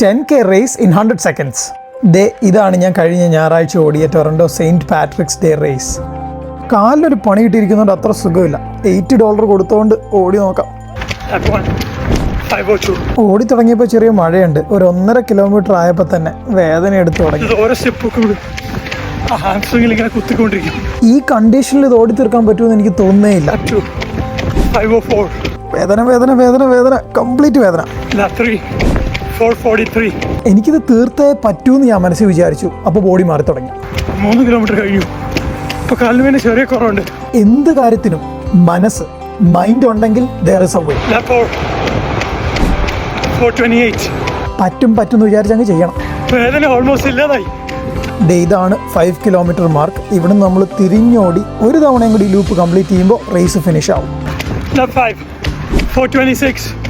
10K raise in 100 seconds. ഇതാണ് ഞാൻ കഴിഞ്ഞ ഞായറാഴ്ച ഓടിയ Toronto Saint Patrick's Day race. കാലിലൊരു പണി കിട്ടിയിരിക്കുന്നതുകൊണ്ട് അത്ര സുഖമില്ല. $80 കൊടുത്തുകൊണ്ട് ഓടി നോക്കാം. ഓടി തുടങ്ങിയപ്പോൾ ചെറിയ മഴയുണ്ട്. ഒരു 1.5 കിലോമീറ്റർ ആയപ്പോൾ തന്നെ വേദന എടുത്ത് തുടങ്ങി. ഈ കണ്ടീഷനിൽ ഇത് ഓടി തീർക്കാൻ പറ്റുമെന്ന് എനിക്ക് തോന്നുന്നേയില്ല. വേദന വേദന വേദന വേദന കംപ്ലീറ്റ് വേദന. എനിക്കിത് തീർത്തേ പറ്റൂന്ന് ഞാൻ മനസ്സിൽ വിചാരിച്ചു. അപ്പോൾ ബോഡി മാറി തുടങ്ങി. 3 കിലോമീറ്റർ കഴിഞ്ഞു. ഇപ്പോൾ കാലിന് വേണ്ടി ചെറിയ കുറവുണ്ട്. എന്ത് കാര്യത്തിനും മനസ്സ് മൈൻഡ് ഉണ്ടെങ്കിൽ there is a way. പറ്റും എന്ന് വിചാരിച്ചങ്ങ് ചെയ്യണം. വേദന ഓൾമോസ്റ്റ് ഇല്ലാതായി. ഇതാണ് 5 കിലോമീറ്റർ മാർക്ക്. ഇവിടെ നമ്മൾ തിരിഞ്ഞോടി ഒരു തവണയും കൂടി ലൂപ്പ് കംപ്ലീറ്റ് ചെയ്യുമ്പോൾ റേസ് ഫിനിഷ് ആവും.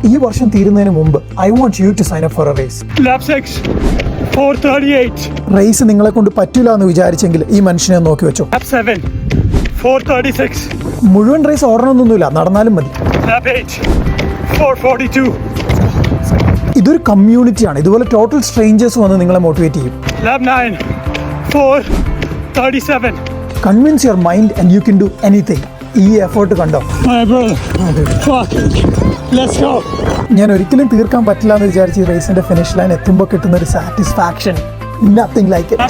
ഈ വർഷം തീരുന്നതിന് മുമ്പ് I want you to sign up for a race. Race നിങ്ങളെ കൊണ്ട് പറ്റൂല എന്ന് വിചാരിച്ചെങ്കിൽ ഈ മനുഷ്യനെ നോക്കി വെച്ചോ. മുഴുവൻ റേസ് ഓടണമെന്നൊന്നുമില്ല, നടന്നാലും മതി. ഇതൊരു കമ്മ്യൂണിറ്റിയാണ്. ഇതുപോലെ ടോട്ടൽ സ്ട്രേഞ്ചേഴ്സ് വന്ന് നിങ്ങളെ മോട്ടിവേറ്റ് ചെയ്യും. Convince your mind and you can do anything. ഈ എഫേർട്ട് കണ്ടോ? ഞാൻ ഒരിക്കലും തീർക്കാൻ പറ്റില്ല എന്ന് വിചാരിച്ച് ഈ റേസിന്റെ ഫിനിഷ് ലൈൻ എത്തുമ്പോൾ കിട്ടുന്ന ഒരു സാറ്റിസ്ഫാക്ഷൻ, നത്തിങ് ലൈക്ക് ഇറ്റ്.